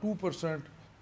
2%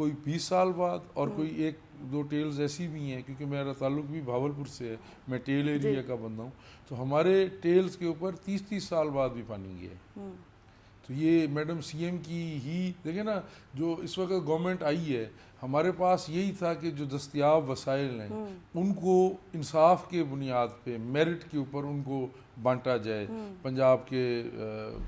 کوئی 20 سال بعد، اور کوئی 1-2 ٹیلز ایسی بھی ہیں، کیونکہ میرا تعلق بھی بھاولپور سے ہے، میں ٹیل ایریا کا بندہ ہوں، تو ہمارے ٹیلز کے اوپر 30 سال بعد بھی پانی گیا ہے۔ تو یہ میڈم سی ایم کی ہی دیکھیں نا، جو اس وقت گورنمنٹ آئی ہے، ہمارے پاس یہی تھا کہ جو دستیاب وسائل ہیں ان کو انصاف کے بنیاد پہ، میرٹ کے اوپر ان کو بانٹا جائے پنجاب کے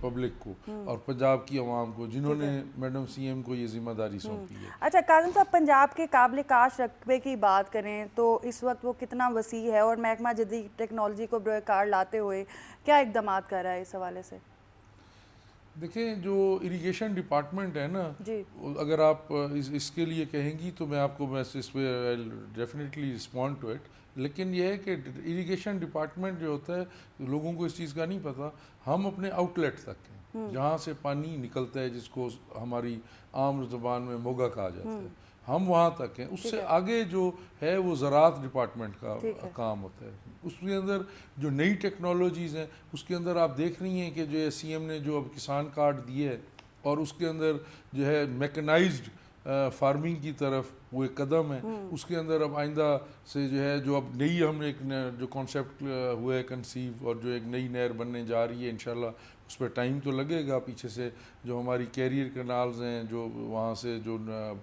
پبلک کو اور پنجاب کی عوام کو، جنہوں نے میڈم سی ایم کو یہ ذمہ داری سونپی ہے۔ اچھا کاظم صاحب، پنجاب کے قابل کاش رقبے کی بات کریں تو اس وقت وہ کتنا وسیع ہے، اور محکمہ جدید ٹیکنالوجی کو بروئے کار لاتے ہوئے کیا اقدامات کر رہا ہے اس حوالے سے؟ دیکھیں، جو اریگیشن ڈپارٹمنٹ ہے نا، جی اگر آپ اس کے لیے کہیں گی تو میں آپ کو اس پہ ڈیفینیٹلی رسپونڈ ٹو اٹ، لیکن یہ ہے کہ اریگیشن ڈپارٹمنٹ جو ہوتا ہے، لوگوں کو اس چیز کا نہیں پتہ، ہم اپنے آؤٹ لیٹ تک ہیں جہاں سے پانی نکلتا ہے، جس کو ہماری عام زبان میں موگا کہا جاتا ہے، ہم وہاں تک ہیں۔ اس سے آگے جو ہے وہ زراعت ڈپارٹمنٹ کا کام ہوتا ہے۔ اس کے اندر جو نئی ٹیکنالوجیز ہیں، اس کے اندر آپ دیکھ رہی ہیں کہ جو سی ایم نے جو اب کسان کارڈ دیے ہے، اور اس کے اندر جو ہے میکنائزڈ فارمنگ کی طرف وہ ایک قدم ہے۔ اس کے اندر اب آئندہ سے جو ہے، جو اب نئی ہم نے ایک جو کانسیپٹ ہوا ہے کنسیو، اور جو ایک نئی نہر بننے جا رہی ہے انشاءاللہ، اس پہ ٹائم تو لگے گا۔ پیچھے سے جو ہماری کیریئر کنالز ہیں، جو وہاں سے جو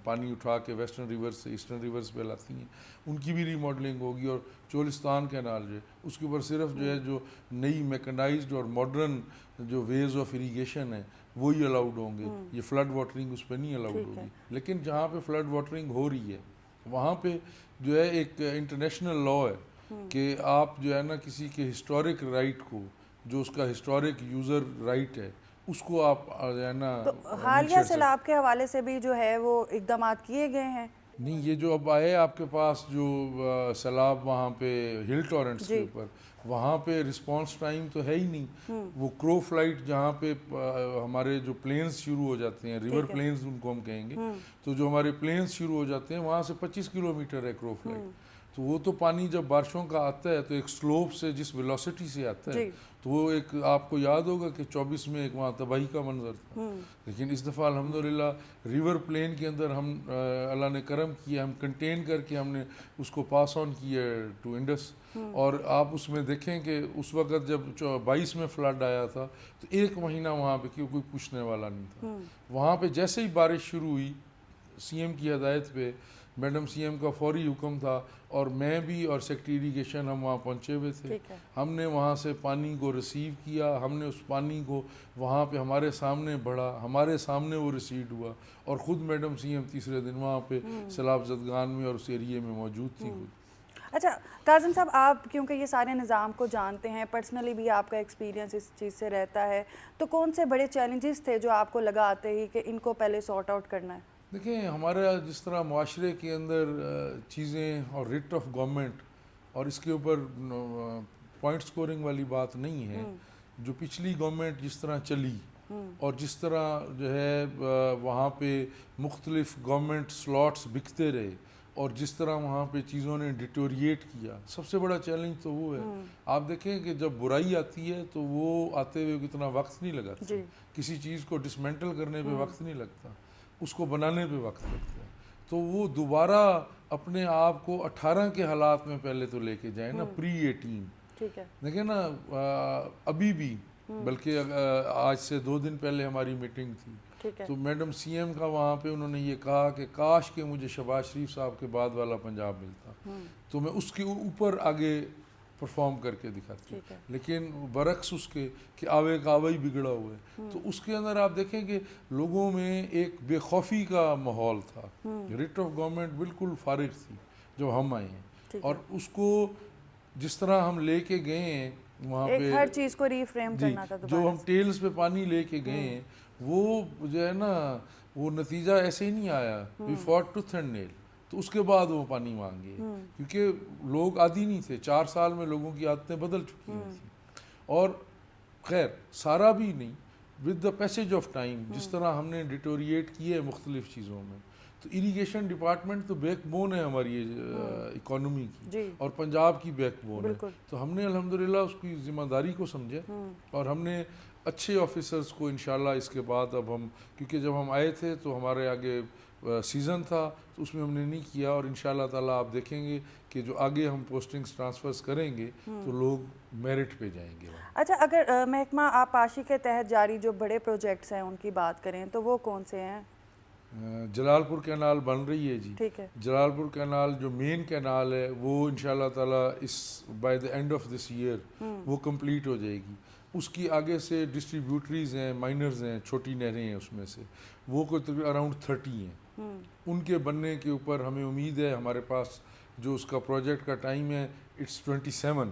پانی اٹھا کے ویسٹرن ریورز سے ایسٹرن ریورز پہ لاتی ہیں، ان کی بھی ری ماڈلنگ ہوگی، اور چولستان کینال جو ہے اس کے اوپر صرف جو ہے جو نئی میکنائزڈ اور ماڈرن جو ویز آف اریگیشن ہے وہی الاؤڈ ہوں گے، یہ فلڈ واٹرنگ اس پہ نہیں الاؤڈ ہوگی۔ لیکن جہاں پہ فلڈ واٹرنگ ہو رہی ہے وہاں پہ جو ہے ایک انٹرنیشنل لا ہے کہ آپ جو ہے نا کسی کے ہسٹورک رائٹ کو، جو اس کا ہسٹورک یوزر رائٹ ہے، اس کو آپ جو ہے نا حالیہ سیلاب کے حوالے سے بھی جو ہے وہ اقدامات کیے گئے ہیں؟ نہیں، یہ جو اب آئے آپ کے پاس جو سیلاب وہاں پہ ہل ٹورنٹس کے اوپر، وہاں پہ رسپانس ٹائم تو ہے ہی نہیں۔ وہ کرو فلائٹ جہاں پہ ہمارے جو پلینز شروع ہو جاتے ہیں، ریور پلینز ان کو ہم کہیں گے، تو جو ہمارے پلینز شروع ہو جاتے ہیں وہاں سے 25 کلومیٹر ہے کرو فلائٹ۔ تو وہ تو پانی جب بارشوں کا آتا ہے تو ایک سلوپ سے جس ویلوسٹی سے آتا ہے، تو وہ ایک آپ کو یاد ہوگا کہ 24 میں ایک وہاں تباہی کا منظر تھا۔ لیکن اس دفعہ الحمدللہ ریور پلین کے اندر ہم اللہ نے کرم کیا، ہم کنٹین کر کے ہم نے اس کو پاس آن کیا ٹو انڈس۔ اور آپ اس میں دیکھیں کہ اس وقت جب 22 میں فلڈ آیا تھا تو 1 مہینہ وہاں پہ کوئی پوچھنے والا نہیں تھا۔ وہاں پہ جیسے ہی بارش شروع ہوئی، سی ایم کی ہدایت پہ، میڈم سی ایم کا فوری حکم تھا، اور میں بھی اور سیکٹری اریگیشن ہم وہاں پہنچے ہوئے تھے۔ ہم نے وہاں سے پانی کو ریسیو کیا، ہم نے اس پانی کو وہاں پہ ہمارے سامنے بڑھا، ہمارے سامنے وہ ریسیڈ ہوا، اور خود میڈم سی ایم تیسرے دن وہاں پہ سیلاب زدگان میں اور اس ایریے میں موجود تھی خود۔ اچھا کاظم صاحب، آپ کیونکہ یہ سارے نظام کو جانتے ہیں، پرسنلی بھی آپ کا ایکسپیرینس اس چیز سے رہتا ہے، تو کون سے بڑے چیلنجز تھے جو آپ کو لگا آتے ہی کہ ان کو پہلے سارٹ آؤٹ کرنا ہے؟ دیکھیں، ہمارا جس طرح معاشرے کے اندر چیزیں اور ریٹ آف گورنمنٹ، اور اس کے اوپر پوائنٹ سکورنگ والی بات نہیں ہے، جو پچھلی گورنمنٹ جس طرح چلی اور جس طرح جو ہے وہاں پہ مختلف گورنمنٹ سلاٹس بکتے رہے، اور جس طرح وہاں پہ چیزوں نے ڈیٹوریٹ کیا، سب سے بڑا چیلنج تو وہ ہے۔ آپ دیکھیں کہ جب برائی آتی ہے تو وہ آتے ہوئے کتنا وقت نہیں لگاتی، کسی چیز کو ڈسمینٹل کرنے پہ وقت نہیں لگتا، اس کو بنانے پہ وقت لگتا ہے۔ تو وہ دوبارہ اپنے آپ کو 18 کے حالات میں پہلے تو لے کے جائیں نا، پری 18۔ دیکھیں نا، ابھی بھی، بلکہ آج سے 2 دن پہلے ہماری میٹنگ تھی، تو میڈم سی ایم کا وہاں پہ انہوں نے یہ کہا کہ کاش کہ مجھے شہباز شریف صاحب کے بعد والا پنجاب ملتا، تو میں اس کے اوپر آگے پرفارم کر کے دکھاتی ہوں۔ لیکن برعکس اس کے کہ آوے کا آوے ہی بگڑا ہوا ہے، تو اس کے اندر آپ دیکھیں کہ لوگوں میں ایک بے خوفی کا ماحول تھا، ریٹ آف گورنمنٹ بالکل فارغ تھی جب ہم آئے ہیں، اور اس کو جس طرح ہم لے کے گئے ہیں وہاں پہ، ہر چیز کو ری فریم کرنا تھا، جو ہم ٹیلز پہ پانی لے کے گئے ہیں، وہ جو ہے نا وہ نتیجہ ایسے ہی نہیں آیا، وی فاٹ ٹوتھ اینڈ نیل۔ تو اس کے بعد وہ پانی مانگے، کیونکہ لوگ عادی نہیں تھے، 4 سال میں لوگوں کی عادتیں بدل چکی ہوئی تھیں۔ اور خیر سارا بھی نہیں، with the passage of time جس طرح ہم نے ڈیٹوریٹ کیے مختلف چیزوں میں، تو اریگیشن ڈپارٹمنٹ تو بیک بون ہے ہماری اکانومی کی، اور پنجاب کی بیک بون ہے۔ تو ہم نے الحمدللہ اس کی ذمہ داری کو سمجھا، اور ہم نے اچھے آفیسرز کو انشاءاللہ اس کے بعد اب ہم، کیونکہ جب ہم آئے تھے تو ہمارے آگے سیزن تھا تو اس میں ہم نے نہیں کیا، اور انشاءاللہ تعالیٰ آپ دیکھیں گے کہ جو آگے ہم پوسٹنگز ٹرانسفرز کریں گے تو لوگ میرٹ پہ جائیں گے وہاں۔ اچھا، اگر محکمہ آبپاشی کے تحت جاری جو بڑے پروجیکٹس ہیں ان کی بات کریں تو وہ کون سے ہیں؟ جلال پور کینال بن رہی ہے جی، ٹھیک ہے، جلال پور کینال جو مین کینال ہے وہ انشاءاللہ تعالیٰ اس by the end of this year وہ کمپلیٹ ہو جائے گی۔ اس کی آگے سے ڈسٹریبیوٹریز ہیں، مائنرز ہیں، چھوٹی نہریں ہیں، اس میں سے وہ کوئی تقریباً اراؤنڈ 30 ہیں۔ ان کے بننے کے اوپر ہمیں امید ہے، ہمارے پاس جو اس کا پروجیکٹ کا ٹائم ہے it's 27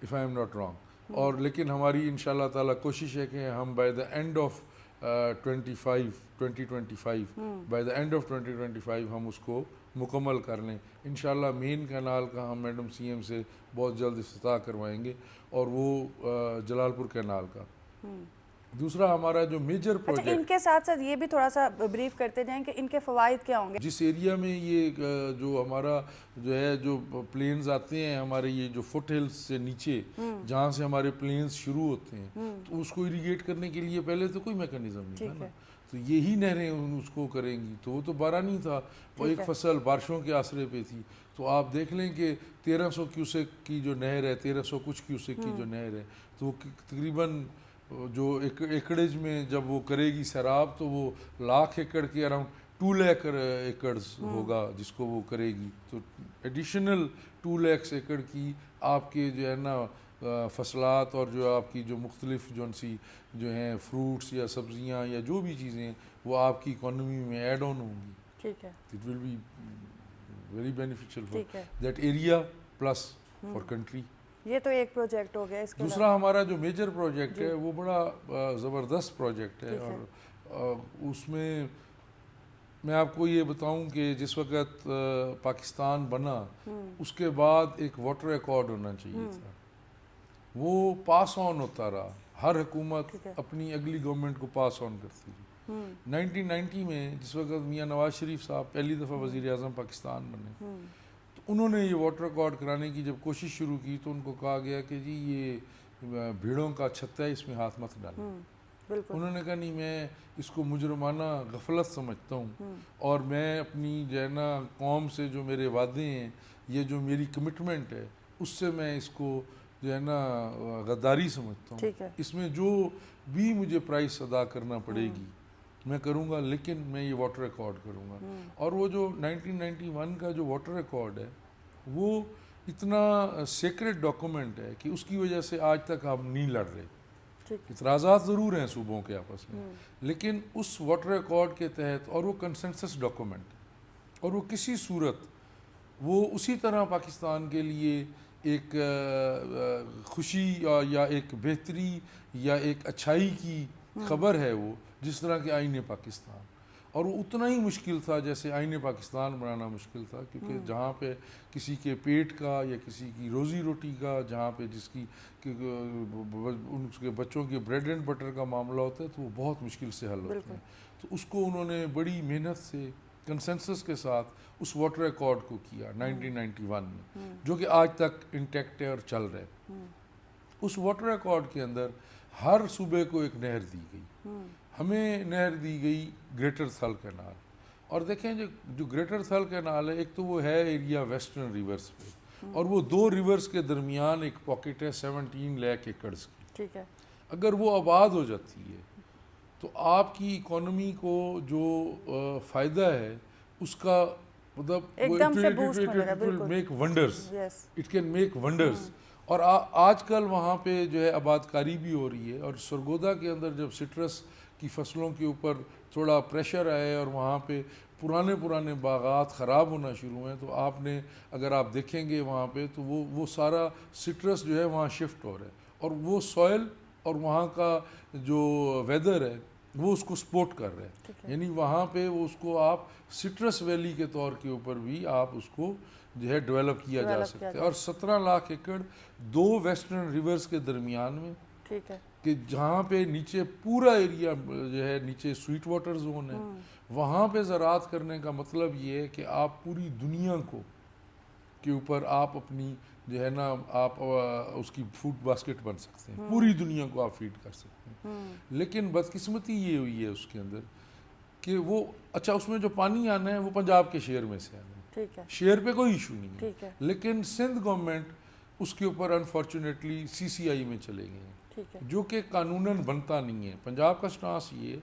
if I am not wrong, اور لیکن ہماری انشاءاللہ تعالیٰ کوشش ہے کہ ہم by the end of 2025 by the end of 2025 ہم اس کو مکمل کر لیں انشاءاللہ۔ مین کینال کا ہم میڈم سی ایم سے بہت جلد افتتاح کروائیں گے، اور وہ جلال پور کینال کا۔ دوسرا ہمارا جو میجر اچھا، پروجیکٹ، ان کے ساتھ ساتھ یہ بھی تھوڑا سا بریف کرتے جائیں کہ ان کے فوائد کیا ہوں گے؟ جس ایریا میں یہ جو ہمارا جو ہے جو پلینز آتے ہیں ہمارے یہ جو فٹ ہلز سے نیچے جہاں سے ہمارے پلینز شروع ہوتے ہیں، تو اس کو اریگیٹ کرنے کے لیے پہلے تو کوئی میکانزم نہیں تھا نا، تو یہی نہریں اس کو کریں گی، تو وہ تو بارانی تھا، وہ ایک فصل بارشوں کے آسرے پہ تھی۔ تو آپ دیکھ لیں کہ 1300 کیوسک کی جو نہر ہے، 1300 کچھ کیوسک کی جو نہر ہے، تو وہ تقریباً جو ایکڑیج میں جب وہ کرے گی سیراب تو وہ 1,00,000 ایکڑ کے اراؤنڈ 2 لاکھ ایکڑز ہوگا جس کو وہ کرے گی، تو ایڈیشنل 2 لاکھ ایکڑ کی آپ کے جو ہے نا فصلات اور جو آپ کی جو مختلف جو ہیں فروٹس یا سبزیاں یا جو بھی چیزیں وہ آپ کی اکانومی میں ایڈ آن ہوں گی۔ ٹھیک ہے، it will be very beneficial ٹھیک فار ہے، that area plus for country. یہ تو ایک پروجیکٹ ہو گیا۔ اس کے دوسرا ہمارا جو میجر پروجیکٹ ہے وہ بڑا زبردست پروجیکٹ ہے، اور اس میں آپ کو یہ بتاؤں کہ جس وقت پاکستان بنا اس کے بعد ایک واٹر ایکارڈ ہونا چاہیے تھا، وہ پاس آن ہوتا رہا، ہر حکومت اپنی اگلی گورنمنٹ کو پاس آن کرتی رہی۔ 1990 میں جس وقت میاں نواز شریف صاحب پہلی دفعہ وزیر اعظم پاکستان بنے، تو انہوں نے یہ واٹر ایکارڈ کرانے کی جب کوشش شروع کی تو ان کو کہا گیا کہ جی یہ بھیڑوں کا چھتا ہے، اس میں ہاتھ مت ڈالیں۔ انہوں نے کہا نہیں، میں اس کو مجرمانہ غفلت سمجھتا ہوں، اور میں اپنی جو ہے نا قوم سے جو میرے وعدے ہیں، یہ جو میری کمٹمنٹ ہے، اس سے میں اس کو جو ہے نا غداری سمجھتا ہوں، اس میں جو بھی مجھے پرائس ادا کرنا پڑے گی میں کروں گا، لیکن میں یہ واٹر ایکارڈ کروں گا۔ اور وہ جو 1991 کا جو واٹر ایکارڈ ہے وہ اتنا سیکرٹ ڈاکومنٹ ہے کہ اس کی وجہ سے آج تک ہم نہیں لڑ رہے۔ اعتراضات ضرور ہیں صوبوں کے آپس میں، لیکن اس واٹر ایکارڈ کے تحت، اور وہ کنسنسس ڈاکومنٹ ہے، اور وہ کسی صورت وہ اسی طرح پاکستان کے لیے ایک خوشی یا ایک بہتری یا ایک اچھائی کی خبر ہے وہ، جس طرح کہ آئین پاکستان، اور وہ اتنا ہی مشکل تھا جیسے آئین پاکستان بنانا مشکل تھا، کیونکہ جہاں پہ کسی کے پیٹ کا یا کسی کی روزی روٹی کا، جہاں پہ جس کی ان کے بچوں کے بریڈ اینڈ بٹر کا معاملہ ہوتا ہے تو وہ بہت مشکل سے حل ہوتے ہیں۔ تو اس کو انہوں نے بڑی محنت سے کنسنسس کے ساتھ اس واٹر ایکارڈ کو کیا 1991 میں، جو کہ آج تک انٹیکٹ ہے اور چل رہا ہے۔ اس واٹر ایکارڈ کے اندر ہر صوبے کو ایک نہر دی گئی، ہمیں نہر دی گئی گریٹر تھل کینال، اور دیکھیں جو گریٹر تھل کینال ہے، ایک تو وہ ہے ایریا ویسٹرن ریورز پہ، اور وہ 2 ریورز کے درمیان ایک پاکٹ ہے 17 لاکھ ایکڑز کی۔ ٹھیک ہے، اگر وہ آباد ہو جاتی ہے تو آپ کی اکانومی کو جو فائدہ ہے اس کا مطلب make wonders, it can make wonders. اور آج کل وہاں پہ جو ہے آباد کاری بھی ہو رہی ہے، اور سرگودا کے اندر جب سٹرس کی فصلوں کے اوپر تھوڑا پریشر آئے اور وہاں پہ پرانے باغات خراب ہونا شروع ہیں، تو آپ نے اگر آپ دیکھیں گے وہاں پہ تو وہ سارا سٹرس جو ہے وہاں شفٹ ہو رہا ہے، اور وہ سوئل اور وہاں کا جو ویدر ہے وہ اس کو سپورٹ کر رہے ہیں، یعنی وہاں پہ وہ اس کو آپ سٹرس ویلی کے طور کے اوپر بھی آپ اس کو جو ہے ڈیولپ کیا جا سکتا ہے۔ اور 17 لاکھ ایکڑ 2 ویسٹرن ریورز کے درمیان میں، ٹھیک ہے، کہ جہاں پہ نیچے پورا ایریا جو ہے نیچے سویٹ واٹر زون ہے، وہاں پہ زراعت کرنے کا مطلب یہ ہے کہ آپ پوری دنیا کے اوپر آپ اپنی جو ہے نا آپ اس کی فوڈ باسکٹ بن سکتے ہیں، پوری دنیا کو آپ فیڈ کر سکتے ہیں۔ لیکن بدقسمتی یہ ہوئی ہے اس کے اندر کہ وہ اچھا اس میں جو پانی آنا ہے وہ پنجاب کے شیئر میں سے آنا ہے, ٹھیک ہے, شیئر پہ کوئی ایشو نہیں ٹھیک ہے, لیکن سندھ گورنمنٹ اس کے اوپر انفارچونیٹلی سی سی آئی میں چلے گئے ہیں, ٹھیک ہے, جو کہ قانوناً بنتا نہیں ہے. پنجاب کا سٹانس یہ ہے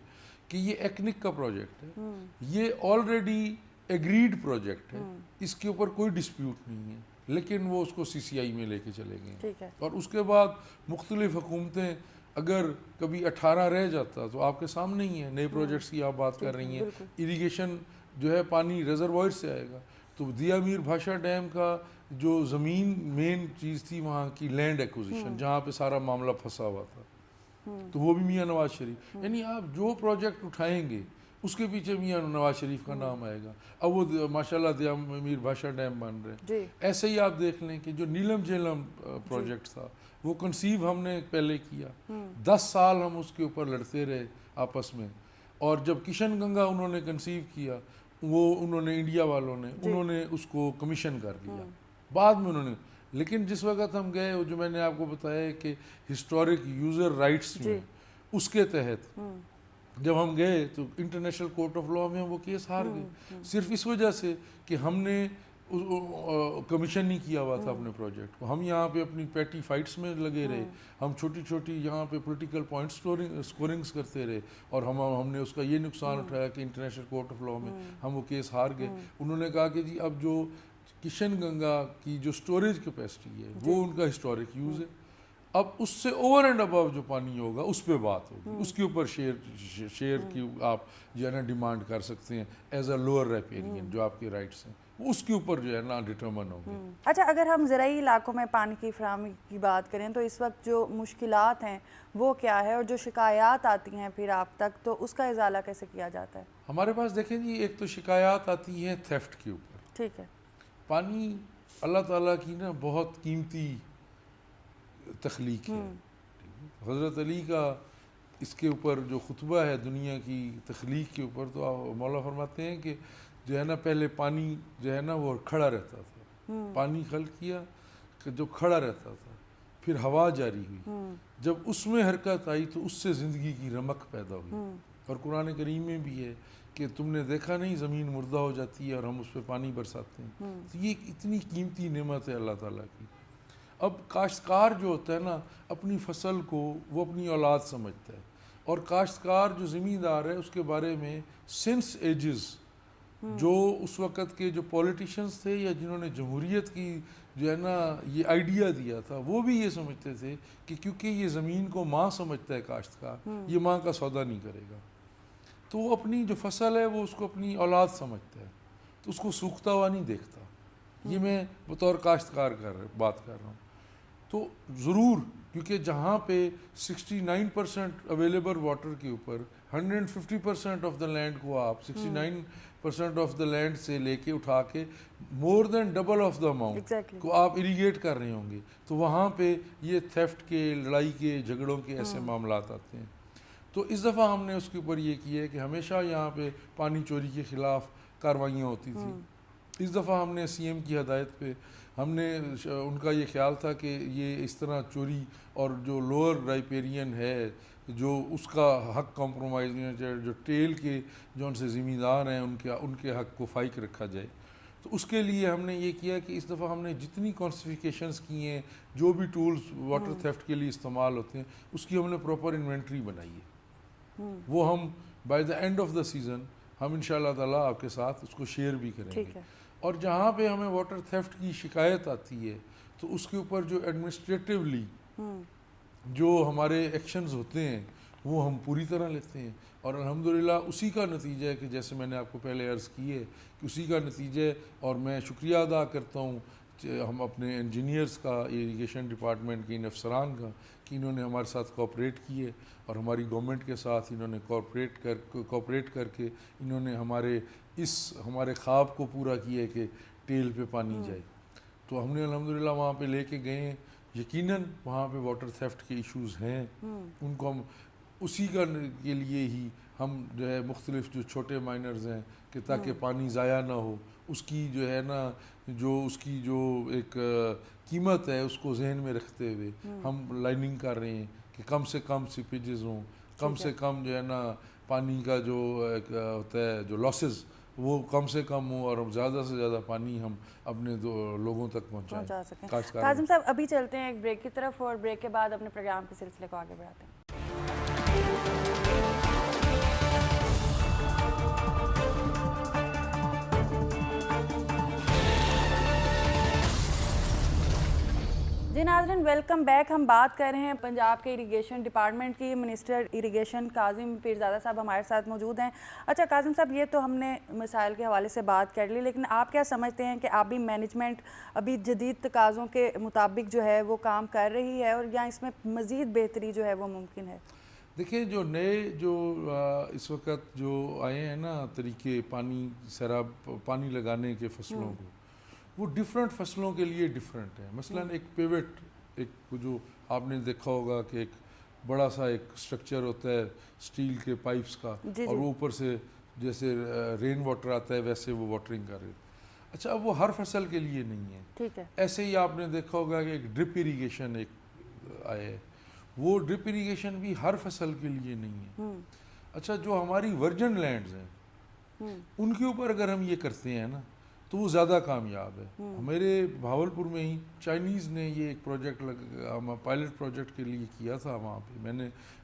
کہ یہ ایکنک کا پروجیکٹ ہے, یہ آلریڈی ایگریڈ پروجیکٹ ہے, اس کے اوپر کوئی ڈسپیوٹ نہیں ہے, لیکن وہ اس کو سی سی آئی میں لے کے چلے گئے. ٹھیک ہے, اور اس کے بعد مختلف حکومتیں, اگر کبھی 18 رہ جاتا تو آپ کے سامنے ہی ہے, نئے پروجیکٹس کی آپ بات کر رہی ہیں, اریگیشن جو ہے پانی ریزروائر سے آئے گا. تو دیا میر بھاشا ڈیم کا جو زمین مین چیز تھی وہاں کی لینڈ ایکوزیشن, جہاں پہ سارا معاملہ پھنسا ہوا تھا, تو وہ بھی میاں نواز شریف, یعنی آپ جو پروجیکٹ اٹھائیں گے اس کے پیچھے میاں نواز شریف کا نام آئے گا. اب وہ ماشاءاللہ دیا میر بھاشا ڈیم بن رہے ہیں. ایسے ہی آپ دیکھ لیں کہ جو نیلم جھیلم پروجیکٹ تھا وہ کنسیو ہم نے پہلے کیا, 10 سال ہم اس کے اوپر لڑتے رہے آپس میں, اور جب کشن گنگا انہوں نے کنسیو کیا, وہ انہوں نے انڈیا والوں نے انہوں نے اس کو کمیشن کر دیا بعد میں انہوں نے. لیکن جس وقت ہم گئے, جو میں نے آپ کو بتایا کہ ہسٹورک یوزر رائٹس میں, اس کے تحت جب ہم گئے تو انٹرنیشنل کورٹ آف لاء میں وہ کیس ہار گئے, صرف اس وجہ سے کہ ہم نے کمیشن نہیں کیا ہوا تھا اپنے پروجیکٹ کو. ہم یہاں پہ اپنی پیٹی فائٹس میں لگے رہے, ہم چھوٹی چھوٹی یہاں پہ پولیٹیکل پوائنٹ اسکورنگس کرتے رہے, اور ہم نے اس کا یہ نقصان اٹھایا کہ انٹرنیشنل کورٹ آف لاء میں ہم وہ کیس ہار گئے. انہوں نے کہا کہ جی اب جو کشن گنگا کی جو سٹوریج کیپیسٹی ہے وہ ان کا ہسٹورک یوز ہے, اب اس سے اوور اینڈ ابو جو پانی ہوگا اس پہ بات ہوگی, اس کے اوپر شیئر کی آپ جو ہے نا ڈیمانڈ کر سکتے ہیں ایز اے لوور ریپیرین, جو آپ کے رائٹس ہیں اس کے اوپر جو ہے نا ڈٹرمن ہوگی. اچھا, اگر ہم زرعی علاقوں میں پانی کی فراہمی کی بات کریں تو اس وقت جو مشکلات ہیں وہ کیا ہے, اور جو شکایات آتی ہیں پھر آپ تک, تو اس کا ازالہ کیسے کیا جاتا ہے؟ ہمارے پاس دیکھیں جی, ایک تو شکایات آتی ہیں تھیفٹ کے اوپر. ٹھیک ہے, پانی اللہ تعالیٰ کی نا بہت قیمتی تخلیق ہے. حضرت علی کا اس کے اوپر جو خطبہ ہے دنیا کی تخلیق کے اوپر, تو مولا فرماتے ہیں کہ جو ہے نا پہلے پانی جو ہے نا وہ کھڑا رہتا تھا, پانی خلق کیا کہ جو کھڑا رہتا تھا, پھر ہوا جاری ہوئی, جب اس میں حرکت آئی تو اس سے زندگی کی رمق پیدا ہوئی. اور قرآن کریم میں بھی ہے کہ تم نے دیکھا نہیں زمین مردہ ہو جاتی ہے اور ہم اس پہ پانی برساتے ہیں. تو یہ اتنی قیمتی نعمت ہے اللہ تعالیٰ کی. اب کاشتکار جو ہوتا ہے نا, اپنی فصل کو وہ اپنی اولاد سمجھتا ہے, اور کاشتکار جو زمیندار ہے اس کے بارے میں سنس ایجز جو اس وقت کے جو پولیٹیشنز تھے یا جنہوں نے جمہوریت کی جو ہے نا یہ آئیڈیا دیا تھا, وہ بھی یہ سمجھتے تھے کہ کیونکہ یہ زمین کو ماں سمجھتا ہے کاشتکار, یہ ماں کا سودا نہیں کرے گا, تو وہ اپنی جو فصل ہے وہ اس کو اپنی اولاد سمجھتا ہے, تو اس کو سوکھتا ہوا نہیں دیکھتا. یہ میں بطور کاشتکار بات کر رہا ہوں. تو ضرور, کیونکہ جہاں پہ 69% اویلیبل واٹر کے اوپر 150% آف دا لینڈ کو آپ 69% آف دا لینڈ سے لے کے اٹھا کے مور دین ڈبل آف دا اماؤنٹ کو آپ اریگیٹ کر رہے ہوں گے, تو وہاں پہ یہ تھیفٹ کے, لڑائی کے, جھگڑوں کے ایسے معاملات آتے ہیں. تو اس دفعہ ہم نے اس کے اوپر یہ کیا ہے کہ ہمیشہ یہاں پہ پانی چوری کے خلاف کاروائیاں ہوتی تھیں. اس دفعہ ہم نے سی ایم کی ہدایت پہ ہم نے ان کا یہ خیال تھا کہ یہ اس طرح چوری اور جو لوور رائپیرین ہے جو اس کا حق کمپرومائز نہیں ہونا چاہیے, جو ٹیل کے جو ان سے زمیندار ہیں ان کے حق کو فائق رکھا جائے. تو اس کے لیے ہم نے یہ کیا کہ اس دفعہ ہم نے جتنی کانسیفیکیشنز کی ہیں, جو بھی ٹولز واٹر تھیفٹ کے لیے استعمال ہوتے ہیں, اس کی ہم نے پراپر انوینٹری بنائی ہے. وہ ہم by the end of the season ہم انشاءاللہ تعالیٰ آپ کے ساتھ اس کو شیئر بھی کریں گے. اور جہاں پہ ہمیں واٹر تھیفٹ کی شکایت آتی ہے تو اس کے اوپر جو ایڈمنسٹریٹیولی جو ہمارے ایکشنز ہوتے ہیں وہ ہم پوری طرح لیتے ہیں, اور الحمدللہ اسی کا نتیجہ ہے کہ جیسے میں نے آپ کو پہلے عرض کی ہے کہ اسی کا نتیجہ ہے. اور میں شکریہ ادا کرتا ہوں ہم اپنے انجینئرز کا, اریگیشن ڈپارٹمنٹ کے ان افسران کا, کہ انہوں نے ہمارے ساتھ کوآپریٹ کیے, اور ہماری گورنمنٹ کے ساتھ انہوں نے کوآپریٹ کر کے انہوں نے ہمارے خواب کو پورا کیا کہ ٹیل پہ پانی جائے. تو ہم نے الحمدللہ وہاں پہ لے کے گئے ہیں. یقیناً وہاں پہ واٹر تھیفٹ کے ایشوز ہیں, ان کو ہم اسی کے لیے ہی ہم جو ہے مختلف جو چھوٹے مائنرز ہیں کہ تاکہ پانی ضائع نہ ہو, اس کی جو ہے نا اس کی جو ایک قیمت ہے اس کو ذہن میں رکھتے ہوئے ہم لائننگ کر رہے ہیں کہ کم سے کم سیپیجز ہوں, کم سے کم جو ہے نا پانی کا جو ایک ہوتا ہے جو لاسز وہ کم سے کم ہو اور زیادہ سے زیادہ پانی ہم اپنے لوگوں تک پہنچا سکیں. کاشتکاروں. کاظم صاحب ابھی چلتے ہیں ایک بریک کی طرف اور بریک کے بعد اپنے پروگرام کے سلسلے کو آگے بڑھاتے ہیں. جی ناظرین ویلکم بیک. ہم بات کر رہے ہیں پنجاب کے اریگیشن ڈپارٹمنٹ کی. منسٹر اریگیشن کاظم پیرزادہ صاحب ہمارے ساتھ موجود ہیں. اچھا کاظم صاحب یہ تو ہم نے مسائل کے حوالے سے بات کر لی, لیکن آپ کیا سمجھتے ہیں کہ ابھی مینجمنٹ ابھی جدید تقاضوں کے مطابق جو ہے وہ کام کر رہی ہے اور یا اس میں مزید بہتری جو ہے وہ ممکن ہے؟ دیکھیں جو نئے جو اس وقت جو آئے ہیں نا طریقے پانی سیراب پانی لگانے کے فصلوں کو, وہ ڈیفرنٹ فصلوں کے لیے ڈیفرنٹ ہے. مثلا ایک پیوٹ ایک جو آپ نے دیکھا ہوگا کہ ایک بڑا سا ایک سٹرکچر ہوتا ہے اسٹیل کے پائپس کا, اور وہ اوپر سے جیسے رین واٹر آتا ہے ویسے وہ واٹرنگ کر رہے. اچھا اب وہ ہر فصل کے لیے نہیں ہے. ٹھیک ہے. ایسے ہی آپ نے دیکھا ہوگا کہ ایک ڈرپ اریگیشن ایک آئے ہے, وہ ڈرپ اریگیشن بھی ہر فصل کے لیے نہیں ہے. اچھا جو ہماری ورجن لینڈز ہیں ان کے اوپر اگر ہم یہ کرتے ہیں نا تو وہ زیادہ کامیاب ہے. میرے بھاولپور میں ہی چائنیز نے یہ ایک پروجیکٹ پائلٹ پروجیکٹ کے لیے کیا تھا. وہاں پہ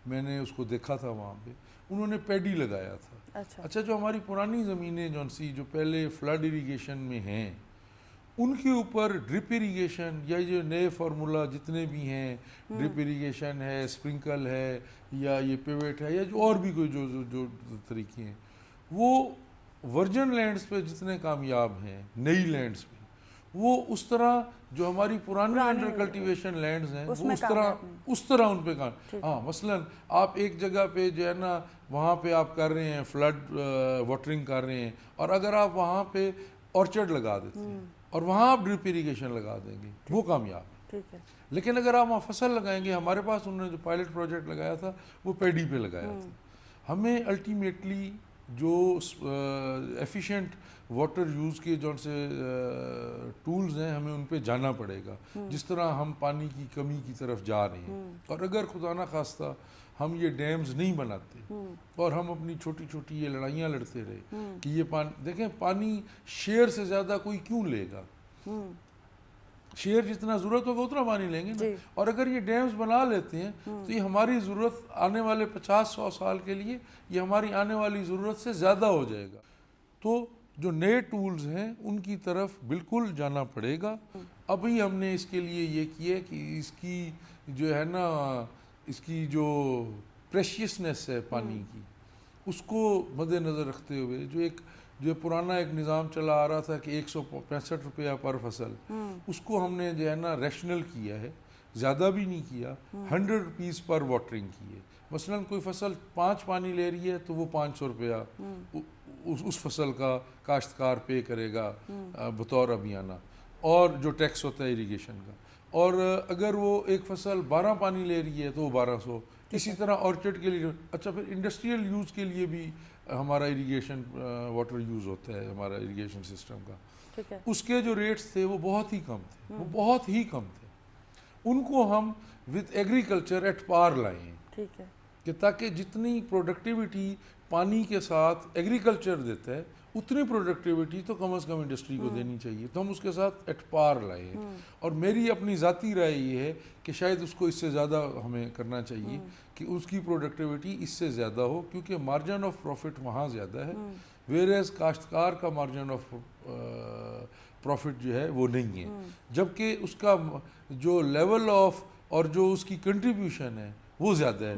میں نے اس کو دیکھا تھا. وہاں پہ انہوں نے پیڈی لگایا تھا. اچھا جو ہماری پرانی زمینیں جو پہلے فلڈ اریگیشن میں ہیں ان کے اوپر ڈرپ اریگیشن یا جو نئے فارمولا جتنے بھی ہیں, ڈرپ اریگیشن ہے, اسپرنکل ہے, یا یہ پیوٹ ہے, یا جو اور بھی کوئی جو طریقے ہیں, وہ ورجن لینڈز پہ جتنے کامیاب ہیں نئی لینڈز پہ, وہ اس طرح جو ہماری پرانی انڈر کلٹیویشن لینڈز ہیں وہ اس طرح ان پہ کام. ہاں مثلا آپ ایک جگہ پہ جو ہے نا وہاں پہ آپ کر رہے ہیں فلڈ واٹرنگ کر رہے ہیں, اور اگر آپ وہاں پہ اورچرڈ لگا دیتے ہیں اور وہاں آپ ڈرپ اریگیشن لگا دیں گے وہ کامیاب ہے. لیکن اگر آپ وہاں فصل لگائیں گے, ہمارے پاس انہوں نے جو پائلٹ پروجیکٹ لگایا تھا وہ پیڈی پہ لگایا تھا. ہمیں الٹیمیٹلی جو ایفیشینٹ واٹر یوز کے جو سے ٹولز ہیں ہمیں ان پہ جانا پڑے گا, جس طرح ہم پانی کی کمی کی طرف جا رہے ہیں. اور اگر خدا نہ خواستہ ہم یہ ڈیمز نہیں بناتے اور ہم اپنی چھوٹی چھوٹی یہ لڑائیاں لڑتے رہے کہ یہ پانی, دیکھیں پانی شیئر سے زیادہ کوئی کیوں لے گا, شیئر جتنا ضرورت ہوگا اتنا پانی لیں گے نا. اور اگر یہ ڈیمز بنا لیتے ہیں تو یہ ہماری ضرورت آنے والے 50-100 سال کے لیے یہ ہماری آنے والی ضرورت سے زیادہ ہو جائے گا. تو جو نئے ٹولز ہیں ان کی طرف بالکل جانا پڑے گا. ابھی ہم نے اس کے لیے یہ کیا کہ اس کی جو ہے نا اس کی جو پریشیسنس ہے پانی کی اس کو مد نظر رکھتے ہوئے جو پرانا ایک نظام چلا آ رہا تھا کہ 165 روپیہ پر فصل, اس کو ہم نے جو ہے نا ریشنل کیا ہے, زیادہ بھی نہیں کیا, 100 روپیز پر واٹرنگ کی ہے. مثلا کوئی فصل 5 پانی لے رہی ہے تو وہ 500 روپیہ اس فصل کا کاشتکار پے کرے گا بطور ابیانہ, اور جو ٹیکس ہوتا ہے اریگیشن کا. اور اگر وہ ایک فصل 12 پانی لے رہی ہے تو وہ 1200. اسی طرح اورچرڈ کے لیے. اچھا پھر انڈسٹریل یوز کے لیے بھی ہمارا اریگیشن واٹر یوز ہوتا ہے ہمارا اریگیشن سسٹم کا. اس کے جو ریٹس تھے وہ بہت ہی کم تھے, وہ بہت ہی کم تھے. ان کو ہم وتھ ایگریکلچر ایٹ پار لائے ہیں. ٹھیک ہے, کہ تاکہ جتنی پروڈکٹیوٹی پانی کے ساتھ ایگریکلچر دیتا ہے اتنی پروڈکٹیوٹی تو کم از کم انڈسٹری کو دینی چاہیے. تو ہم اس کے ساتھ ایٹ پار لائے ہیں. اور میری اپنی ذاتی رائے یہ ہے کہ شاید اس کو اس سے زیادہ ہمیں کرنا چاہیے کہ اس کی پروڈکٹیوٹی اس سے زیادہ ہو, کیونکہ مارجن آف پروفٹ وہاں زیادہ ہے, ویئر ایز کاشتکار کا مارجن آف پروفٹ جو ہے وہ نہیں ہے. جبکہ اس کا جو لیول آف اور جو اس کی کنٹریبیوشن ہے وہ زیادہ ہے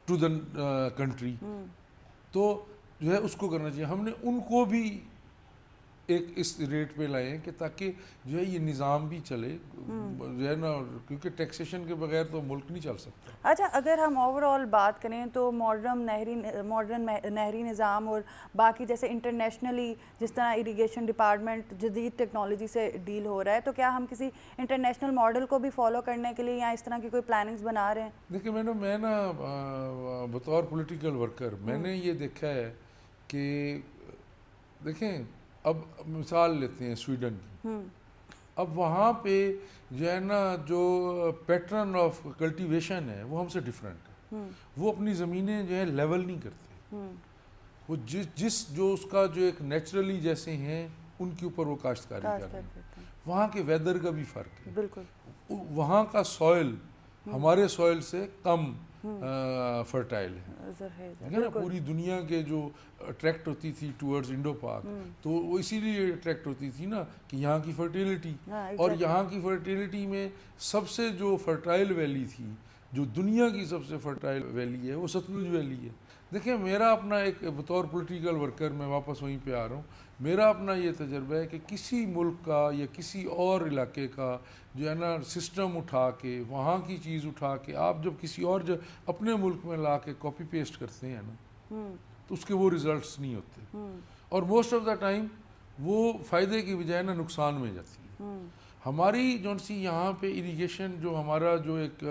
ٹو دا کنٹری. تو جو ہے اس کو کرنا چاہیے. ہم نے ان کو بھی ایک اس ریٹ پہ لائے ہیں کہ تاکہ جو ہے یہ نظام بھی چلے جو ہے نا, کیونکہ ٹیکسیشن کے بغیر تو ملک نہیں چل سکتا. اچھا اگر ہم اوور آل بات کریں تو ماڈرن نہری نظام اور باقی جیسے انٹرنیشنلی جس طرح اریگیشن ڈپارٹمنٹ جدید ٹیکنالوجی سے ڈیل ہو رہا ہے, تو کیا ہم کسی انٹرنیشنل ماڈل کو بھی فالو کرنے کے لیے یا اس طرح کی کوئی پلاننگز بنا رہے ہیں؟ دیکھیں میں نا بطور پولیٹیکل ورکر میں نے یہ دیکھا ہے کہ دیکھیں اب مثال لیتے ہیں سویڈن کی. اب وہاں پہ جو ہے نا جو پیٹرن آف کلٹیویشن ہے وہ ہم سے ڈیفرنٹ ہے. وہ اپنی زمینیں جو ہے لیول نہیں کرتے. وہ جو اس کا جو ایک نیچرلی جیسے ہیں ان کے اوپر وہ کاشتکاری کر رہے ہیں. وہاں کے ویدر کا بھی فرق ہے. بالکل وہاں کا سوئل ہمارے سوئل سے کم فرٹائل ہے نا. پوری دنیا کے جو اٹریکٹ ہوتی تھی ٹورڈز انڈو پاک, تو وہ اسی لیے اٹریکٹ ہوتی تھی نا کہ یہاں کی فرٹیلٹی, اور یہاں کی فرٹیلٹی میں سب سے جو فرٹائل ویلی تھی, جو دنیا کی سب سے فرٹائل ویلی ہے, وہ ستلج ویلی ہے. دیکھیں میرا اپنا ایک بطور پولیٹیکل ورکر میں واپس وہیں پہ آ رہا ہوں, میرا اپنا یہ تجربہ ہے کہ کسی ملک کا یا کسی اور علاقے کا جو ہے نا سسٹم اٹھا کے, وہاں کی چیز اٹھا کے آپ جب کسی اور اپنے ملک میں لا کے کاپی پیسٹ کرتے ہیں نا, تو اس کے وہ ریزلٹس نہیں ہوتے, اور موسٹ آف دا ٹائم وہ فائدے کی بجائے نا نقصان میں جاتی ہے. ہماری جو سی یہاں پہ اریگیشن جو ہمارا جو ایک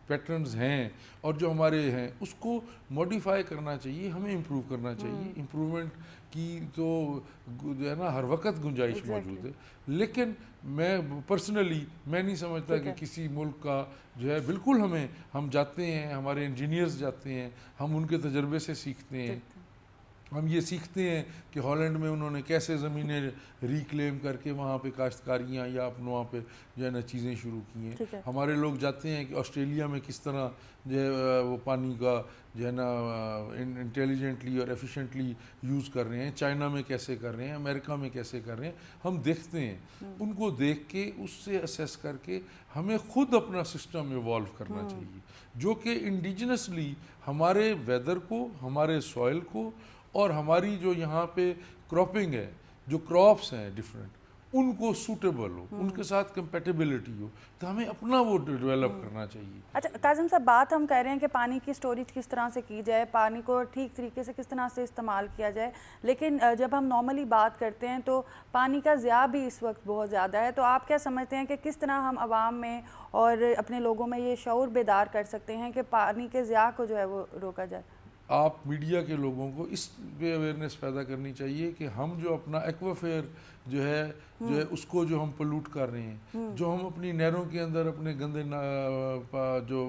پیٹرنز ہیں اور جو ہمارے ہیں اس کو موڈیفائی کرنا چاہیے, ہمیں امپروو کرنا چاہیے. امپروومنٹ کی تو جو ہے نا ہر وقت گنجائش موجود ہے, لیکن میں پرسنلی میں نہیں سمجھتا کہ کسی ملک کا جو ہے بالکل ہم جاتے ہیں, ہمارے انجینئرز جاتے ہیں, ہم ان کے تجربے سے سیکھتے ہیں. ہم یہ سیکھتے ہیں کہ ہالینڈ میں انہوں نے کیسے زمینیں ریکلیم کر کے وہاں پہ کاشتکاریاں یا اپنے وہاں پہ جو ہے نا چیزیں شروع کی ہیں. ہمارے لوگ جاتے ہیں کہ آسٹریلیا میں کس طرح جو ہے وہ پانی کا جو ہے نا انٹیلیجنٹلی اور ایفیشینٹلی یوز کر رہے ہیں, چائنا میں کیسے کر رہے ہیں, امریکہ میں کیسے کر رہے ہیں. ہم دیکھتے ہیں, ان کو دیکھ کے اس سے اسیس کر کے ہمیں خود اپنا سسٹم ایوالو کرنا چاہیے, جو کہ انڈیجنسلی ہمارے ویدر کو, ہمارے سوئل کو, اور ہماری جو یہاں پہ کراپنگ ہے, جو کراپس ہیں ڈفرینٹ, ان کو سوٹیبل ہو, ان کے ساتھ کمپیٹیبلٹی ہو, تو ہمیں اپنا وہ ڈیولپ کرنا چاہیے. اچھا کاظم صاحب, بات ہم کہہ رہے ہیں کہ پانی کی سٹوریج کس طرح سے کی جائے, پانی کو ٹھیک طریقے سے کس طرح سے استعمال کیا جائے, لیکن جب ہم نارملی بات کرتے ہیں تو پانی کا ضیاع بھی اس وقت بہت زیادہ ہے. تو آپ کیا سمجھتے ہیں کہ کس طرح ہم عوام میں اور اپنے لوگوں میں یہ شعور بیدار کر سکتے ہیں کہ پانی کے ضیاع کو جو ہے وہ روکا جائے؟ آپ میڈیا کے لوگوں کو اس پہ اویئرنیس پیدا کرنی چاہیے کہ ہم جو اپنا ایکوافیئر جو ہے اس کو جو ہم پلوٹ کر رہے ہیں, جو ہم اپنی نہروں کے اندر اپنے گندے جو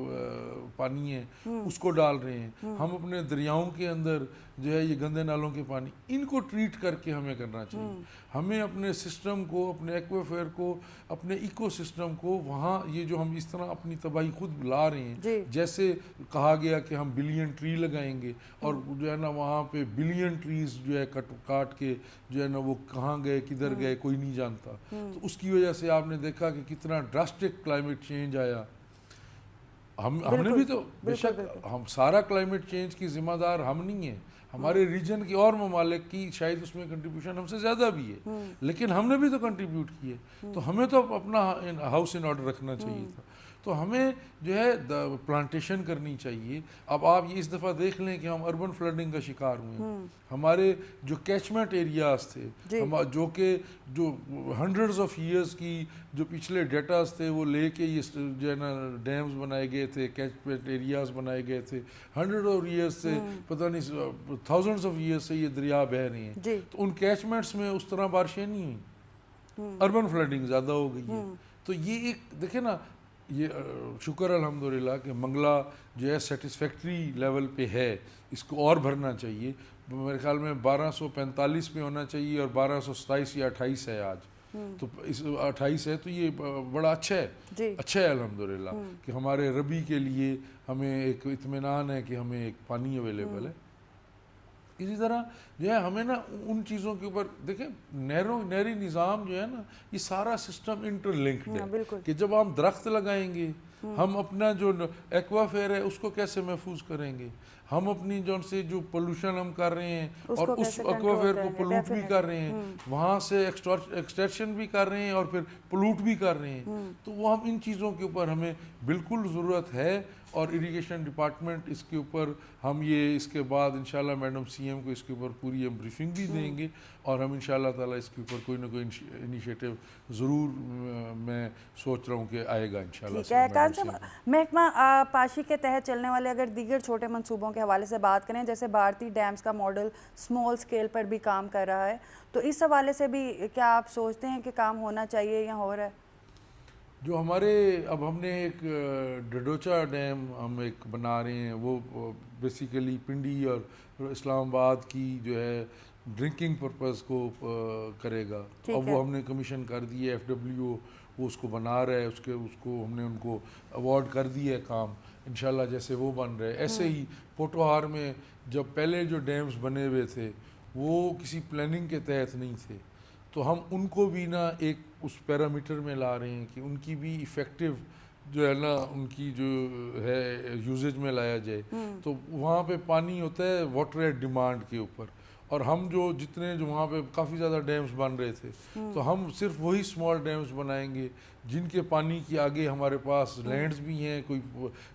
پانی ہے اس کو ڈال رہے ہیں, ہم اپنے دریاؤں کے اندر جو ہے یہ گندے نالوں کے پانی, ان کو ٹریٹ کر کے ہمیں کرنا چاہیے. ہمیں اپنے سسٹم کو, اپنے ایکوافیئر کو, اپنے ایکو سسٹم کو وہاں یہ جو ہم اس طرح اپنی تباہی خود لا رہے ہیں, جیسے کہا گیا کہ ہم بلین ٹری لگائیں گے, اور جو ہے نا وہاں پہ بلین ٹریز جو ہے کاٹ کے جو ہے نا وہ کہاں گئے کدھر گئے کوئی نہیں جانتا. تو اس کی وجہ سے آپ نے دیکھا کہ کتنا ڈراسٹک کلائمیٹ چینج آیا. ہم نے بھی تو بے شک ہم سارا کلائمیٹ چینج کی ذمہ دار ہم نہیں ہیں, ہمارے ریجن کے اور ممالک کی شاید اس میں کنٹریبیوشن ہم سے زیادہ بھی ہے, لیکن ہم نے بھی تو کنٹریبیوٹ کی ہے, تو ہمیں تو اپنا ہاؤس ان آرڈر رکھنا چاہیے تھا. تو ہمیں جو ہے پلانٹیشن کرنی چاہیے. اب آپ یہ اس دفعہ دیکھ لیں کہ ہم اربن فلڈنگ کا شکار ہوئے ہیں. ہمارے جو کیچمنٹ ایریاز تھے, جو کہ جو ہنڈریڈز آف ایئرز کی جو پچھلے ڈیٹاز تھے وہ لے کے یہ جو ہے نا ڈیمز بنائے گئے تھے, کیچمنٹ ایریاز بنائے گئے تھے, ہنڈریڈ آف ایئرز سے پتہ نہیں تھاؤزنڈز آف ایئرز سے یہ دریا بہہ رہے ہیں. تو ان کیچمنٹس میں اس طرح بارشیں نہیں ہوئیں, اربن فلڈنگ زیادہ ہو گئی ہے. تو یہ ایک دیکھیں نا, یہ شکر الحمدللہ کہ منگلہ جو ہے سیٹسفیکٹری لیول پہ ہے, اس کو اور بھرنا چاہیے. میرے خیال میں 1245 میں ہونا چاہیے اور 1227 یا 28 ہے آج, تو اس 28 ہے, تو یہ بڑا اچھا ہے, اچھا ہے الحمدللہ کہ ہمارے ربی کے لیے ہمیں ایک اطمینان ہے کہ ہمیں ایک پانی اویلیبل ہے. اسی طرح جو ہے ہمیں نا ان چیزوں کے اوپر دیکھیں, نہری نظام جو ہے نا یہ سارا سسٹم انٹر لنکڈ ہے, کہ جب ہم درخت لگائیں گے, ہم اپنا جو ایکوافیئر ہے اس کو کیسے محفوظ کریں گے, ہم اپنی جو پولوشن ہم کر رہے ہیں اور اس ایکوافیئر کو پولوٹ بھی کر رہے ہیں, وہاں سے ایکسٹریکشن بھی کر رہے ہیں اور پھر پولوٹ بھی کر رہے ہیں. تو وہ ہم ان چیزوں کے اوپر ہمیں بالکل ضرورت ہے, اور اریگیشن ڈپارٹمنٹ اس کے اوپر ہم یہ اس کے بعد انشاءاللہ میڈم سی ایم کو اس کے اوپر پوری ہم بریفنگ بھی دیں گے, اور ہم انشاءاللہ تعالیٰ اس کے اوپر کوئی نہ کوئی انیشیٹو ضرور میں سوچ رہا ہوں کہ آئے گا انشاءاللہ. محکمہ پاشی کے تحت چلنے والے اگر دیگر چھوٹے منصوبوں کے حوالے سے بات کریں, جیسے بھارتی ڈیمز کا ماڈل اسمال سکیل پر بھی کام کر رہا ہے, تو اس حوالے سے بھی کیا آپ سوچتے ہیں کہ کام ہونا چاہیے یا ہو رہا ہے؟ جو ہمارے اب ہم نے ایک ڈڈوچا ڈیم ہم ایک بنا رہے ہیں، وہ بیسیکلی پنڈی اور اسلام آباد کی جو ہے ڈرنکنگ پرپز کو کرے گا، اب وہ ہم نے کمیشن کر دی ہے، ایف ڈبلیو وہ اس کو بنا رہا ہے، اس کو ہم نے ان کو ایوارڈ کر دیا ہے کام، انشاءاللہ جیسے وہ بن رہے. ایسے ہی پوٹوہار میں جب پہلے جو ڈیمز بنے ہوئے تھے وہ کسی پلاننگ کے تحت نہیں تھے، تو ہم ان کو بھی نا ایک اس پیرامیٹر میں لا رہے ہیں کہ ان کی بھی ایفیکٹو جو ہے نا ان کی جو ہے یوزیج میں لایا جائے. تو وہاں پہ پانی ہوتا ہے واٹر ایٹ ڈیمانڈ کے اوپر، اور ہم جو جتنے جو وہاں پہ کافی زیادہ ڈیمز بن رہے تھے، تو ہم صرف وہی اسمال ڈیمز بنائیں گے جن کے پانی کی آگے ہمارے پاس لینڈز بھی ہیں، کوئی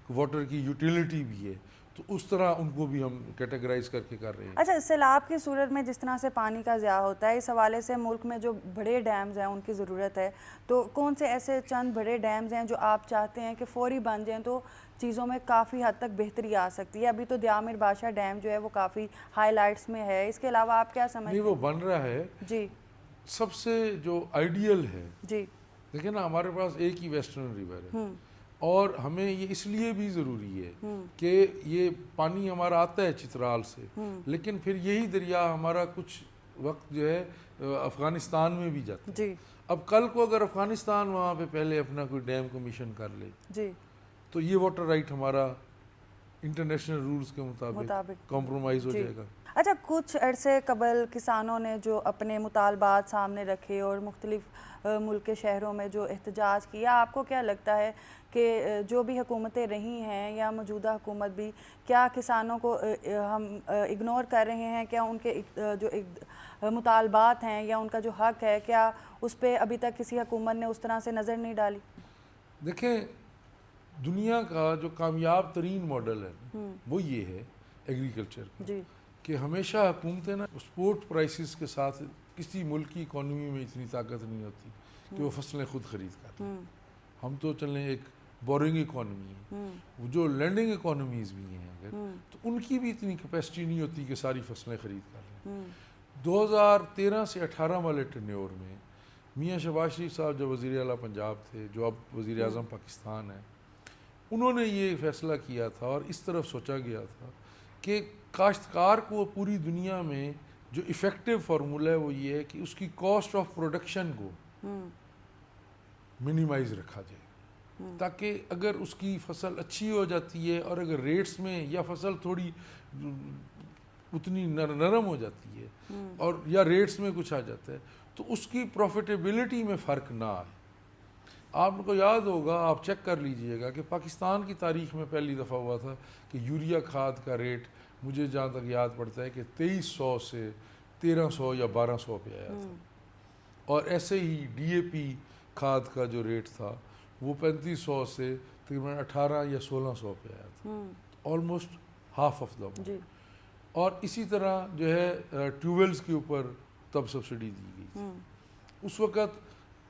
واٹر کی یوٹیلیٹی بھی ہے، تو اس طرح ان کو بھی ہم کیٹیگرائز کر کے کر رہے ہیں. اچھا، سیلاب کی صورت میں جس طرح سے پانی کا ضیاع ہوتا ہے، اس حوالے سے ملک میں جو بڑے ڈیمز ہیں ان کی ضرورت ہے، تو کون سے ایسے چند بڑے ڈیمز ہیں جو آپ چاہتے ہیں کہ فوری بن جائیں تو چیزوں میں کافی حد تک بہتری آ سکتی ہے؟ ابھی تو دیامر بادشاہ ڈیم جو ہے وہ کافی ہائی لائٹس میں ہے، اس کے علاوہ آپ کیا سمجھتے ہیں؟ نہیں، وہ بن رہا ہے. جی، سب سے جو آئیڈیل ہے، جی، دیکھیں نا ہمارے پاس ایک ہی ویسٹرن ریور ہے، اور ہمیں یہ اس لیے بھی ضروری ہے کہ یہ پانی ہمارا آتا ہے چترال سے، لیکن پھر یہی دریا ہمارا کچھ وقت جو ہے افغانستان میں بھی جاتا ہے. جی، اب کل کو اگر افغانستان وہاں پہ پہلے اپنا کوئی ڈیم کمیشن کر لے، جی، تو یہ واٹر رائٹ ہمارا انٹرنیشنل رولز کے مطابق کمپرومائز ہو جائے گا. اچھا، کچھ عرصے قبل کسانوں نے جو اپنے مطالبات سامنے رکھے اور مختلف ملک کے شہروں میں جو احتجاج کیا، آپ کو کیا لگتا ہے کہ جو بھی حکومتیں رہی ہیں یا موجودہ حکومت بھی، کیا کسانوں کو ہم اگنور کر رہے ہیں؟ کیا ان کے جو مطالبات ہیں یا ان کا جو حق ہے، کیا اس پہ ابھی تک کسی حکومت نے اس طرح سے نظر نہیں ڈالی؟ دیکھیں، دنیا کا جو کامیاب ترین ماڈل ہے وہ یہ ہے ایگریکلچر کا، جی، کہ ہمیشہ حکومتیں نا سپورٹ پرائسز کے ساتھ کسی ملک کی اکانومی میں اتنی طاقت نہیں ہوتی کہ وہ فصلیں خود خرید کر لیں. ہم تو چلیں ایک بورنگ اکانومی ہے، جو لینڈنگ اکانومیز بھی ہیں اگر، تو ان کی بھی اتنی کیپیسٹی نہیں ہوتی کہ ساری فصلیں خرید کر لیں. 2013 سے 18 والے ٹرنیور میں میاں شہباز شریف صاحب جو وزیر اعلیٰ پنجاب تھے، جو اب وزیر اعظم پاکستان ہیں، انہوں نے یہ فیصلہ کیا تھا اور اس طرف سوچا گیا تھا کہ کاشتکار کو پوری دنیا میں جو ایفیکٹو فارمولہ ہے وہ یہ ہے کہ اس کی کاسٹ آف پروڈکشن کو منیمائز رکھا جائے، تاکہ اگر اس کی فصل اچھی ہو جاتی ہے اور اگر ریٹس میں یا فصل تھوڑی اتنی نرم ہو جاتی ہے اور یا ریٹس میں کچھ آ جاتا ہے تو اس کی پروفیٹیبلٹی میں فرق نہ آئے. آپ کو یاد ہوگا، آپ چیک کر لیجئے گا کہ پاکستان کی تاریخ میں پہلی دفعہ ہوا تھا کہ یوریا کھاد کا ریٹ مجھے جہاں تک یاد پڑتا ہے کہ 2300 سے 1300 یا 1200 پہ آیا تھا، اور ایسے ہی ڈی اے پی کھاد کا جو ریٹ تھا وہ 3500 سے تقریباً 18 یا 1600 پہ آیا تھا، almost half of the amount. اور اسی طرح جو ہے ٹیوبویلز کے اوپر تب سبسڈی دی گئی تھی. اس وقت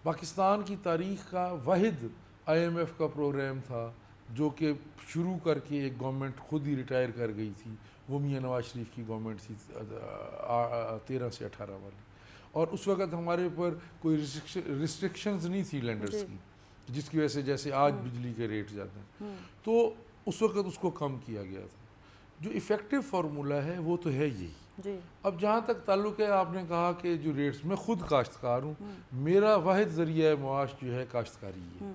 پاکستان کی تاریخ کا واحد آئی ایم ایف کا پروگرام تھا جو کہ شروع کر کے ایک گورنمنٹ خود ہی ریٹائر کر گئی تھی، وہ میاں نواز شریف کی گورنمنٹ تھی 13 سے 18 والی، اور اس وقت ہمارے اوپر کوئی ریسٹرکشنز نہیں تھی لینڈرز کی، جس کی وجہ سے جیسے آج بجلی کے ریٹ جاتے ہیں، تو اس وقت اس کو کم کیا گیا تھا. جو ایفیکٹو فارمولہ ہے وہ تو ہے یہی. اب جہاں تک تعلق ہے، آپ نے کہا کہ جو ریٹس، میں خود کاشتکار ہوں، میرا واحد ذریعہ معاش جو ہے کاشتکاری ہے،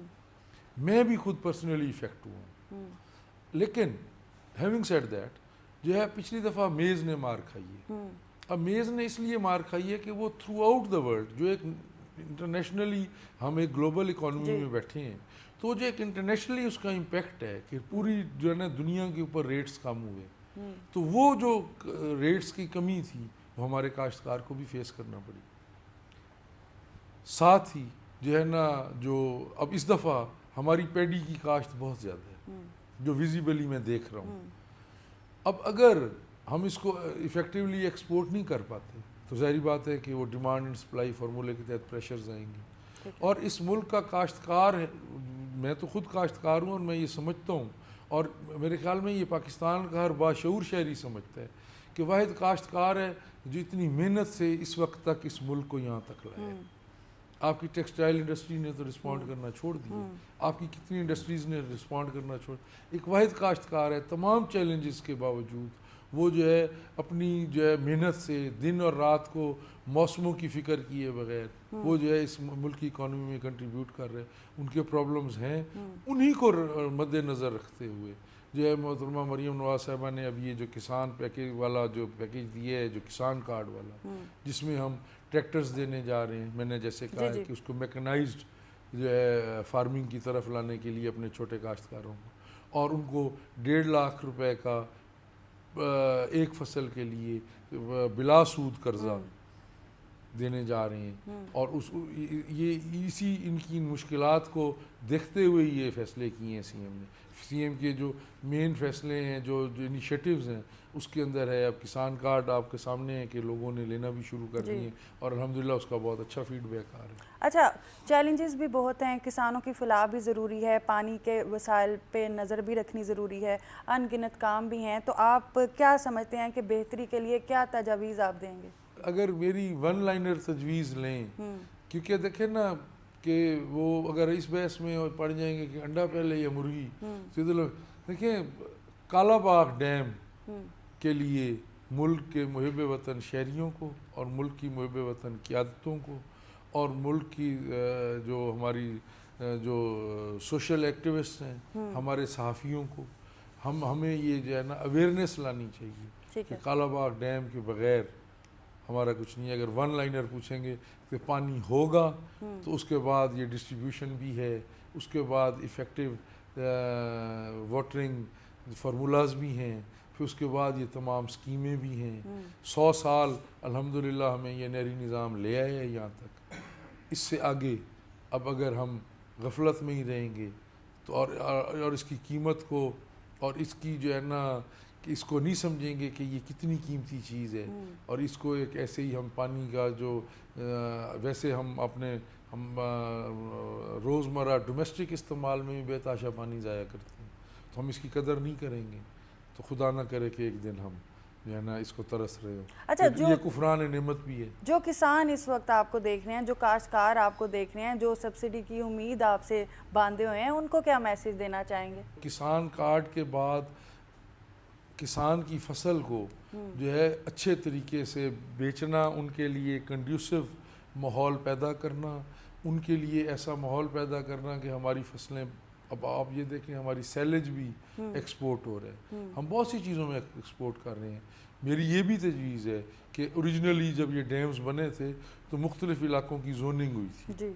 میں بھی خود پرسنلی افیکٹ ہوں. لیکن ہیونگ سیڈ دیٹ، جو ہے پچھلی دفعہ میز نے مار کھائی ہے. اب میز نے اس لیے مار کھائی ہے کہ وہ تھرو آؤٹ دا ورلڈ، جو ایک انٹرنیشنلی ہم ایک گلوبل اکانومی میں بیٹھے ہیں، تو جو ایک انٹرنیشنلی اس کا امپیکٹ ہے کہ پوری جو ہے نا دنیا کے اوپر ریٹس کم ہوئے، تو وہ جو ریٹس کی کمی تھی وہ ہمارے کاشتکار کو بھی فیس کرنا پڑی. ساتھ ہی جو ہے نا جو اب اس دفعہ ہماری پیڈی کی کاشت بہت زیادہ ہے جو ویزیبلی میں دیکھ رہا ہوں. اب اگر ہم اس کو ایفیکٹولی ایکسپورٹ نہیں کر پاتے تو ظاہری بات ہے کہ وہ ڈیمانڈ اینڈ سپلائی فارمولے کے تحت پریشرز آئیں گے. اور اس ملک کا کاشتکار ہے، میں تو خود کاشتکار ہوں اور میں یہ سمجھتا ہوں، اور میرے خیال میں یہ پاکستان کا ہر باشعور شہری سمجھتا ہے کہ واحد کاشتکار ہے جو اتنی محنت سے اس وقت تک اس ملک کو یہاں تک لائے. آپ کی ٹیکسٹائل انڈسٹری نے تو رسپونڈ کرنا چھوڑ دیا, آپ کی کتنی انڈسٹریز نے رسپونڈ کرنا چھوڑ. ایک واحد کاشتکار ہے, تمام چیلنجز کے باوجود وہ جو ہے اپنی جو ہے محنت سے دن اور رات کو موسموں کی فکر کیے بغیر وہ جو ہے اس ملک کی اکانومی میں کنٹریبیوٹ کر رہے ہیں. ان کے پرابلمز ہیں, انہی کو مد نظر رکھتے ہوئے جو ہے محترمہ مریم نواز صاحبہ نے اب یہ جو کسان پیکیج والا جو پیکیج دیا ہے, جو کسان کارڈ والا, جس میں ہم ٹریکٹرز دینے جا رہے ہیں. میں نے جیسے کہا ہے کہ اس کو میکنائزڈ جو ہے فارمنگ کی طرف لانے کے لیے اپنے چھوٹے کاشتکاروں کو, اور ان کو 1.5 لاکھ روپے کا ایک فصل کے لیے بلا سود قرضہ دینے جا رہے ہیں. اور یہ اسی ان کی مشکلات کو دیکھتے ہوئے یہ فیصلے کیے ہیں سی ایم نے. سی ایم کے جو مین فیصلے ہیں, جو انیشیٹوز ہیں, اس کے اندر ہے اب کسان کارڈ آپ کے سامنے ہے کہ لوگوں نے لینا بھی شروع کر دیے, اور الحمدللہ اس کا بہت اچھا فیڈ بیک آ رہا ہے. اچھا, چیلنجز بھی بہت ہیں, کسانوں کی فلاح بھی ضروری ہے, پانی کے وسائل پہ نظر بھی رکھنی ضروری ہے, ان گنت کام بھی ہیں, تو آپ کیا سمجھتے ہیں کہ بہتری کے لیے کیا تجاویز آپ دیں گے؟ اگر میری ون لائنر تجویز لیں, کیونکہ دیکھیں نا کہ وہ اگر اس بحث میں پڑ جائیں گے کہ انڈا پہلے یا مرغی, دیکھیں کالا باغ ڈیم کے لیے ملک کے محب وطن شہریوں کو اور ملک کی محب وطن قیادتوں کو اور ملک کی جو ہماری جو سوشل ایکٹیوسٹ ہیں, ہمارے صحافیوں کو, ہمیں یہ جو ہے نا اویئرنیس لانی چاہیے کہ کالا باغ ڈیم کے بغیر ہمارا کچھ نہیں ہے. اگر ون لائنر پوچھیں گے کہ پانی ہوگا تو اس کے بعد یہ ڈسٹریبیوشن بھی ہے, اس کے بعد ایفیکٹو واٹرنگ فارمولاز بھی ہیں, پھر اس کے بعد یہ تمام سکیمیں بھی ہیں. 100 سال الحمدللہ ہمیں یہ نہری نظام لے آئے ہیں یہاں تک. اس سے آگے اب اگر ہم غفلت میں ہی رہیں گے تو اور اس کی قیمت کو اور اس کی جو ہے نا کہ اس کو نہیں سمجھیں گے کہ یہ کتنی قیمتی چیز ہے, اور اس کو ایک ایسے ہی ہم پانی کا جو ویسے ہم اپنے روزمرہ ڈومیسٹک استعمال میں بھی بے تحاشا پانی ضائع کرتے ہیں, تو ہم اس کی قدر نہیں کریں گے تو خدا نہ کرے کہ ایک دن ہم جو ہے نا اس کو ترس رہے ہو. اچھا, یہ کفران نعمت بھی ہے. جو کسان اس وقت آپ کو دیکھ رہے ہیں, جو کاشتکار آپ کو دیکھ رہے ہیں, جو سبسڈی کی امید آپ سے باندھے ہوئے ہیں, ان کو کیا میسیج دینا چاہیں گے؟ کسان کارڈ کے بعد کسان کی فصل کو جو ہے اچھے طریقے سے بیچنا, ان کے لیے کنڈیوسو ماحول پیدا کرنا, ان کے لیے ایسا ماحول پیدا کرنا کہ ہماری فصلیں, اب آپ یہ دیکھیں ہماری سیلج بھی ایکسپورٹ ہو رہا ہے, ہم بہت سی چیزوں میں ایکسپورٹ کر رہے ہیں. میری یہ بھی تجویز ہے کہ اوریجنلی جب یہ ڈیمز بنے تھے تو مختلف علاقوں کی زوننگ ہوئی تھی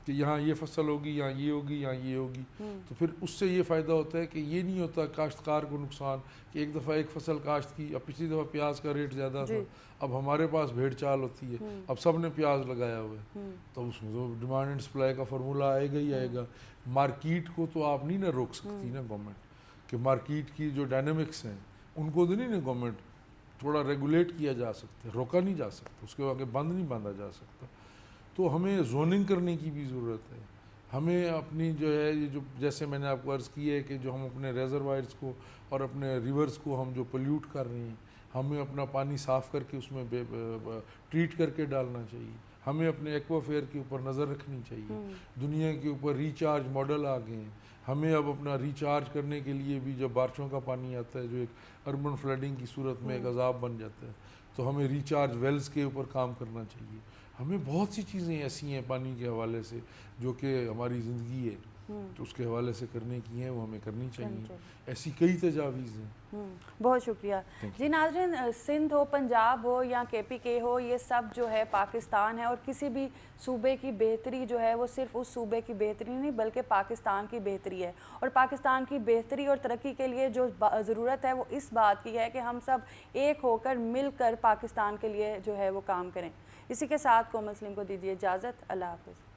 کہ یہاں یہ فصل ہوگی, یہاں یہ ہوگی, یہاں یہ ہوگی, تو پھر اس سے یہ فائدہ ہوتا ہے کہ یہ نہیں ہوتا کاشتکار کو نقصان کہ ایک دفعہ ایک فصل کاشت کی, اب پچھلی دفعہ پیاز کا ریٹ زیادہ تھا, اب ہمارے پاس بھیڑ چال ہوتی ہے, اب سب نے پیاز لگایا ہوا ہے, تو اس میں تو ڈیمانڈ اینڈ سپلائی کا فارمولہ آئے گا ہی آئے گا. مارکیٹ کو تو آپ نہیں نہ روک سکتی نا گورنمنٹ, کہ مارکیٹ کی جو ڈائنامکس ہیں ان کو تو نہیں نا گورنمنٹ تھوڑا ریگولیٹ کیا جا سکتا, روکا نہیں جا سکتا, اس کے آگے بند نہیں باندھا جا سکتا. تو ہمیں زوننگ کرنے کی بھی ضرورت ہے. ہمیں اپنی جو ہے یہ جو جیسے میں نے آپ کو عرض کی ہے کہ جو ہم اپنے ریزروائرز کو اور اپنے ریورز کو ہم جو پولیوٹ کر رہے ہیں, ہمیں اپنا پانی صاف کر کے اس میں ٹریٹ کر کے ڈالنا چاہیے. ہمیں اپنے ایکوافیئر کے اوپر نظر رکھنی چاہیے. دنیا کے اوپر ریچارج ماڈل آ گئے ہیں, ہمیں اب اپنا ریچارج کرنے کے لیے بھی جب بارشوں کا پانی آتا ہے جو ایک اربن فلڈنگ کی صورت میں ایک عذاب بن جاتا ہے, تو ہمیں ریچارج ویلز کے اوپر کام کرنا چاہیے. ہمیں بہت سی چیزیں ایسی ہیں پانی کے حوالے سے جو کہ ہماری زندگی ہے تو اس کے حوالے سے کرنے کی ہیں, وہ ہمیں کرنی چاہیے. ایسی کئی تجاویز ہیں. بہت شکریہ جی. ناظرین, سندھ ہو, پنجاب ہو یا KPK ہو, یہ سب جو ہے پاکستان ہے, اور کسی بھی صوبے کی بہتری جو ہے وہ صرف اس صوبے کی بہتری نہیں بلکہ پاکستان کی بہتری ہے. اور پاکستان کی بہتری اور ترقی کے لیے جو ضرورت ہے وہ اس بات کی ہے کہ ہم سب ایک ہو کر مل کر پاکستان کے لیے جو ہے وہ کام کریں. اسی کے ساتھ کومل سلیم کو دیجیے اجازت. اللہ حافظ.